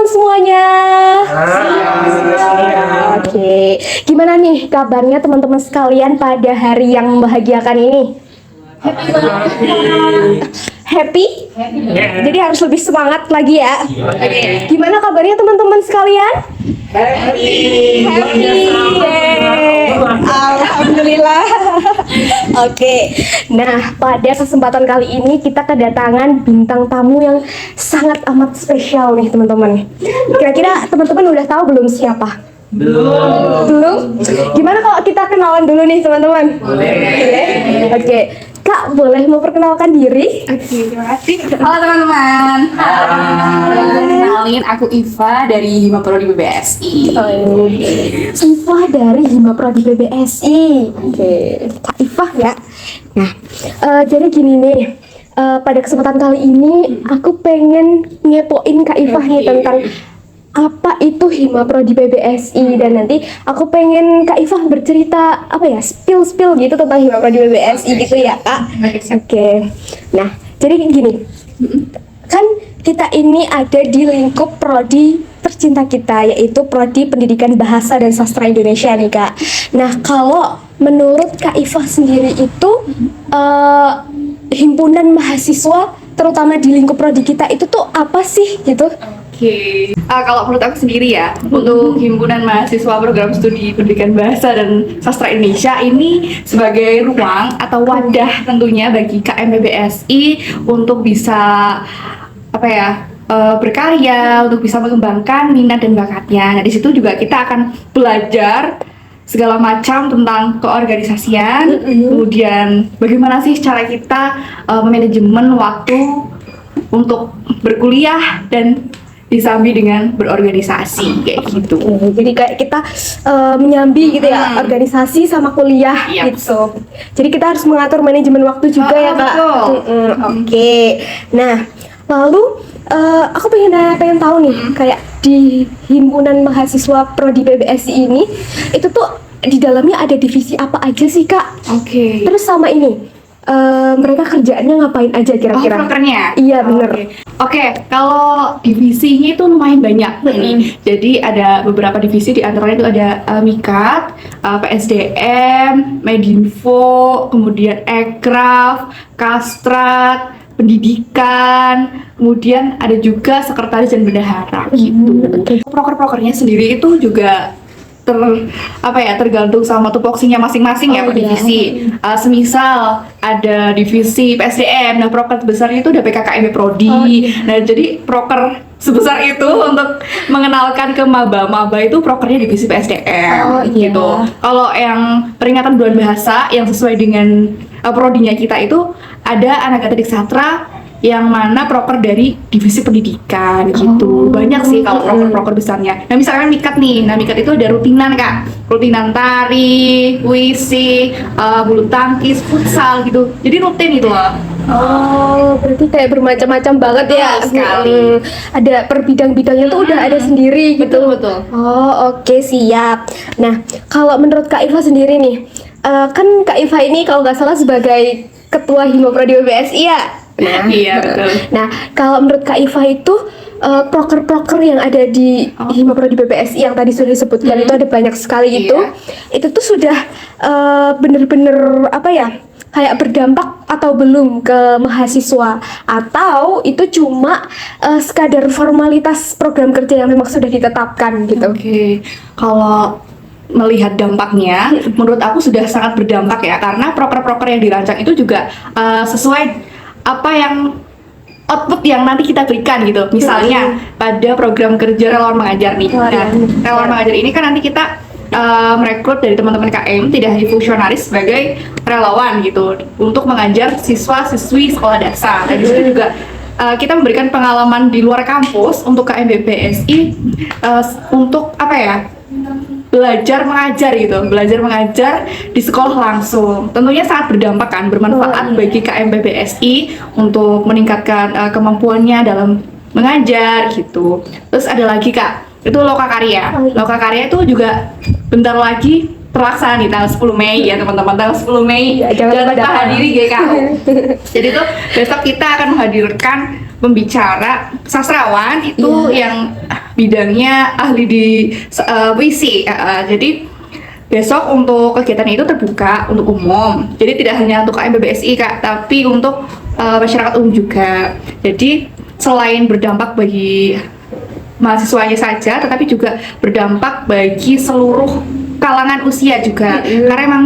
semuanya. Oke, gimana nih kabarnya teman-teman sekalian pada hari yang membahagiakan ini? Happy? Jadi harus lebih semangat lagi ya. Oke. Gimana kabarnya teman-teman sekalian? Happy. Alhamdulillah. Oke. Nah, pada kesempatan kali ini kita kedatangan bintang tamu yang sangat amat spesial nih, teman-teman. Kira-kira teman-teman udah tahu belum siapa? Belum? Gimana kalau kita kenalan dulu nih, teman-teman? Boleh. Oke. Kak, boleh memperkenalkan diri? Oke, terima kasih. Halo teman-teman. Kenalin, aku Iva dari Hima Prodi BBSI. Iva dari Hima Prodi BBSI. Oke, Kak Iva ya. Nah, jadi gini nih. Pada kesempatan kali ini aku pengen ngepoin Kak Iva nih tentang apa itu Hima Prodi BBSI, dan nanti aku pengen Kak Iva bercerita apa ya, spill gitu tentang Hima Prodi BBSI gitu ya Kak. Oke. Nah, jadi gini, kan kita ini ada di lingkup prodi tercinta kita, yaitu Prodi Pendidikan Bahasa dan Sastra Indonesia nih Kak. Nah, kalau menurut Kak Iva sendiri itu himpunan mahasiswa terutama di lingkup prodi kita itu tuh apa sih gitu? Oke. Kalau menurut aku sendiri ya, untuk Himpunan Mahasiswa Program Studi Pendidikan Bahasa dan Sastra Indonesia ini sebagai ruang atau wadah tentunya bagi KMPBSI untuk bisa berkarya, untuk bisa mengembangkan minat dan bakatnya. Nah, di situ juga kita akan belajar segala macam tentang keorganisasian, kemudian bagaimana sih cara kita manajemen waktu untuk berkuliah dan disambi dengan berorganisasi kayak gitu. Jadi kayak kita menyambi gitu ya, organisasi sama kuliah gitu. Jadi kita harus mengatur manajemen waktu juga ya Kak. Oke. Nah, lalu aku pengen tahu nih, kayak di himpunan mahasiswa Prodi BBSI ini itu tuh di dalamnya ada divisi apa aja sih Kak? Oke. Terus sama ini mereka kerjaannya ngapain aja kira-kira? Prokernya? Iya bener. Oke, kalau divisinya itu lumayan banyak nih. Jadi ada beberapa divisi, di antaranya itu ada MIKAT, PSDM, Medinfo, kemudian Ekraf, Kastrat, Pendidikan, kemudian ada juga sekretaris dan bendahara gitu. Proker-prokernya sendiri itu juga tergantung sama tupoksinya masing-masing ya per divisi. Semisal ada divisi PSDM, nah proker besarnya itu udah PKKMB Prodi. Nah, jadi proker sebesar itu untuk mengenalkan ke maba itu prokernya divisi PSDM gitu. Kalau yang peringatan bulan bahasa yang sesuai dengan prodinya kita itu ada Anagata Diksatra, yang mana proker dari divisi pendidikan gitu. Banyak sih kalau proker besarnya. Nah, misalkan MIKAT nih. Nah, MIKAT itu ada rutinan Kak. Rutinan tari, puisi, bulu tangkis, futsal gitu. Jadi rutin itu loh. Oh, berarti kayak bermacam-macam banget ya. Sekali. Ada per bidang-bidangnya tuh udah ada sendiri gitu. Betul. Oh, oke, siap. Nah, kalau menurut Kak Iva sendiri nih, kan Kak Iva ini kalau nggak salah sebagai Ketua Hima Prodi BBSI ya? Nah, iya betul. Nah, kalau menurut Kak Iva itu proker-proker yang ada di Hima Prodi BBSI yang tadi sudah disebutkan itu ada banyak sekali itu tuh sudah bener-bener kayak berdampak atau belum ke mahasiswa, atau itu cuma sekadar formalitas program kerja yang memang sudah ditetapkan gitu. Oke. Kalau melihat dampaknya, menurut aku sudah sangat berdampak ya, karena proker-proker yang dirancang itu juga sesuai apa yang output yang nanti kita berikan gitu. Misalnya pada program kerja relawan mengajar nih. Nah, relawan mengajar ini kan nanti kita merekrut dari teman-teman KM, tidak hanya fungsionaris, sebagai relawan gitu untuk mengajar siswa-siswi sekolah dasar. Dan itu juga kita memberikan pengalaman di luar kampus untuk KMBPSI untuk belajar mengajar di sekolah langsung. Tentunya sangat berdampak kan, bermanfaat bagi KMPBSI untuk meningkatkan kemampuannya dalam mengajar gitu. Terus ada lagi Kak, itu Lokakarya. Lokakarya itu juga bentar lagi terlaksana nih tanggal 10 Mei ya teman-teman, tanggal 10 Mei jangan lupa hadiri GKU. Jadi tuh besok kita akan menghadirkan pembicara sastrawan itu yang bidangnya ahli di puisi. Jadi besok untuk kegiatan itu terbuka untuk umum. Jadi tidak hanya untuk KMBBSI Kak, tapi untuk masyarakat umum juga. Jadi selain berdampak bagi mahasiswanya saja, tetapi juga berdampak bagi seluruh kalangan usia juga. Karena emang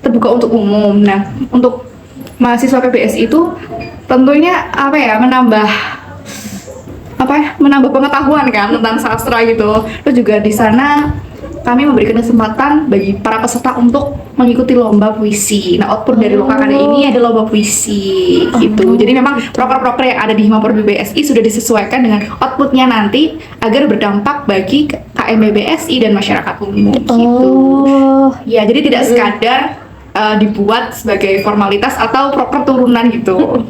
terbuka untuk umum. Nah, untuk mahasiswa PBSI itu tentunya menambah pengetahuan kan tentang sastra gitu. Terus juga di sana kami memberikan kesempatan bagi para peserta untuk mengikuti lomba puisi. Nah, output dari Lokakada ini ada lomba puisi gitu. Jadi memang proker-proker yang ada di Himapro BBSI sudah disesuaikan dengan outputnya nanti agar berdampak bagi KMBBSI dan masyarakat umum gitu. Ya, jadi tidak sekadar dibuat sebagai formalitas atau proker turunan gitu.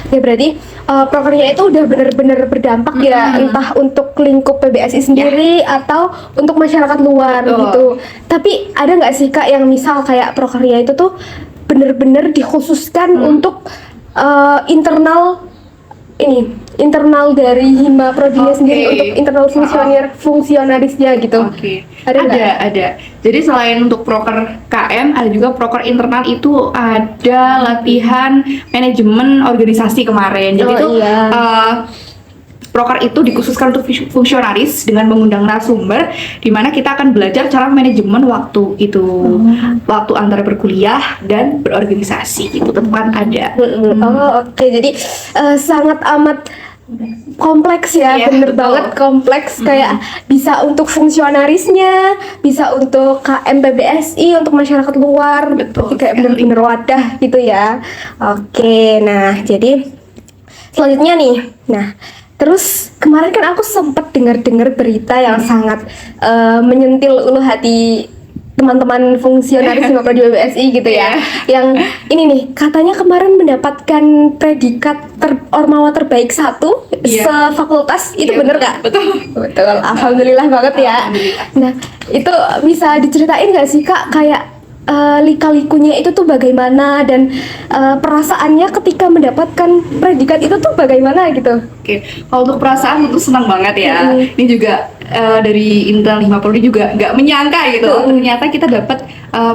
Ya berarti prokernya itu udah benar-benar berdampak ya, entah untuk lingkup PBSI sendiri atau untuk masyarakat luar gitu. Tapi ada nggak sih Kak yang misal kayak prokernya itu tuh benar-benar dikhususkan untuk internal dari Himapro sendiri, untuk internal fungsionarisnya gitu. Ada. Jadi selain untuk proker KM, ada juga proker internal, itu ada latihan manajemen organisasi kemarin. Jadi proker itu dikhususkan untuk fungsionaris dengan mengundang narasumber, di mana kita akan belajar cara manajemen waktu itu, waktu antara berkuliah dan berorganisasi itu tetap kan ada. Oke. Jadi sangat amat kompleks ya, bener banget kompleks. Kayak bisa untuk fungsionarisnya, bisa untuk KM PBSI, untuk masyarakat luar, kayak bener-bener wadah gitu ya. Oke, nah jadi selanjutnya nih, nah terus kemarin kan aku sempat dengar berita yang sangat menyentil ulu hati teman-teman fungsionaris Himapro BBSI gitu ya. Yang ini nih, katanya kemarin mendapatkan predikat Ormawa terbaik 1 sefakultas. Itu bener Kak? Betul. Alhamdulillah banget ya. Nah, itu bisa diceritain nggak sih Kak, kayak lika-likunya itu tuh bagaimana, dan perasaannya ketika mendapatkan predikat itu tuh bagaimana gitu? Oke, kalau untuk perasaan itu senang banget ya. Ini juga dari internal Himapro juga nggak menyangka gitu. Ternyata kita dapat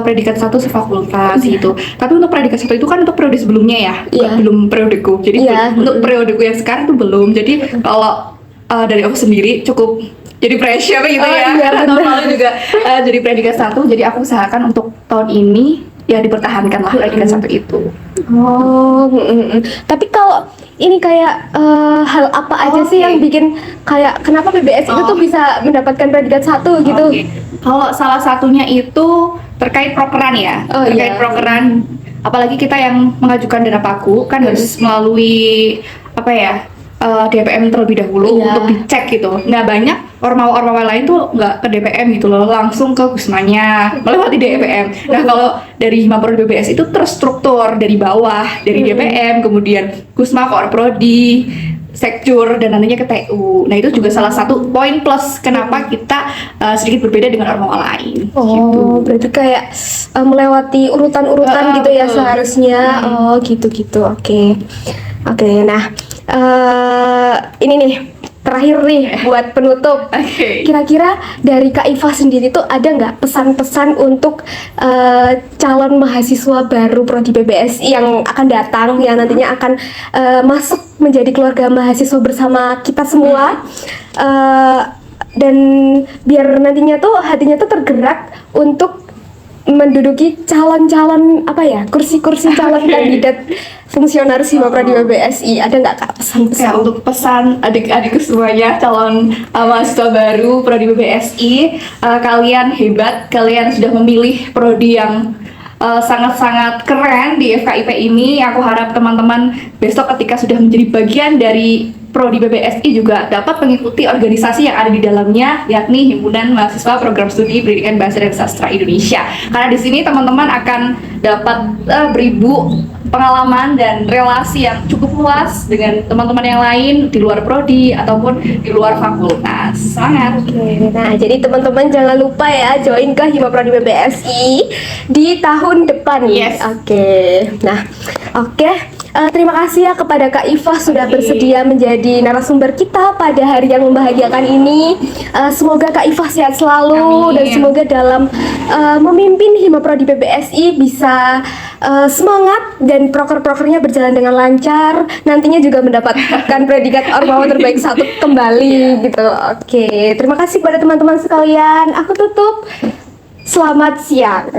predikat 1 sefakultas gitu. Tapi untuk predikat 1 itu kan untuk periode sebelumnya ya, belum periodeku. Jadi untuk periodeku yang sekarang itu belum. Jadi kalau dari aku sendiri cukup jadi pressure gitu karena normalnya juga jadi predikat 1. Jadi aku usahakan untuk tahun ini ya dipertahankan lah predikat 1 itu. Tapi kalau ini kayak hal apa aja sih yang bikin kayak kenapa PBS itu tuh bisa mendapatkan predikat 1 gitu? Kalau salah satunya itu terkait prokeran ya, prokeran. Apalagi kita yang mengajukan dana paku kan harus melalui DPM terlebih dahulu untuk dicek gitu. Nah, banyak ormawa-ormawa lain tuh nggak ke DPM gitu loh, langsung ke Kusmanya melewati DPM. Nah, kalau dari Himapro BBS itu terstruktur dari bawah, dari DPM, kemudian Kusma, Korprodi, Sekjur, dan nantinya ke TU. Nah, itu juga salah satu poin plus kenapa kita sedikit berbeda dengan ormawa lain. Gitu. Berarti kayak melewati urutan-urutan gitu ya seharusnya. Gitu. Oke. Nah, ini nih terakhir nih buat penutup. Kira-kira dari Kak Iva sendiri tuh ada nggak pesan-pesan untuk calon mahasiswa baru Prodi PBSI yang akan datang, yang nantinya akan masuk menjadi keluarga mahasiswa bersama kita semua, dan biar nantinya tuh hatinya tuh tergerak untuk menduduki calon-calon kursi-kursi calon kandidat fungsionaris Himapro BBSI. Ada nggak Kak pesan-pesan? Ya, untuk pesan adik-adikku semuanya calon mahasiswa baru Prodi BBSI, kalian hebat, kalian sudah memilih prodi yang sangat-sangat keren di FKIP ini. Aku harap teman-teman besok ketika sudah menjadi bagian dari Prodi BBSI juga dapat mengikuti organisasi yang ada di dalamnya, yakni Himpunan Mahasiswa Program Studi Pendidikan Bahasa dan Sastra Indonesia. Karena di sini teman-teman akan dapat beribu pengalaman dan relasi yang cukup luas dengan teman-teman yang lain di luar prodi ataupun di luar fakultas. Sangat. Nah, jadi teman-teman jangan lupa ya join ke Himapro BBSI di tahun depan. Yes. Nah, Terima kasih ya kepada Kak Ifah sudah bersedia menjadi narasumber kita pada hari yang membahagiakan ini. Semoga Kak Ifah sehat selalu. Amin. Dan semoga dalam memimpin Himaprodi PBSI bisa semangat dan proker-prokernya berjalan dengan lancar. Nantinya juga mendapatkan predikat Ormawa terbaik 1 kembali gitu. Oke, terima kasih kepada teman-teman sekalian. Aku tutup. Selamat siang.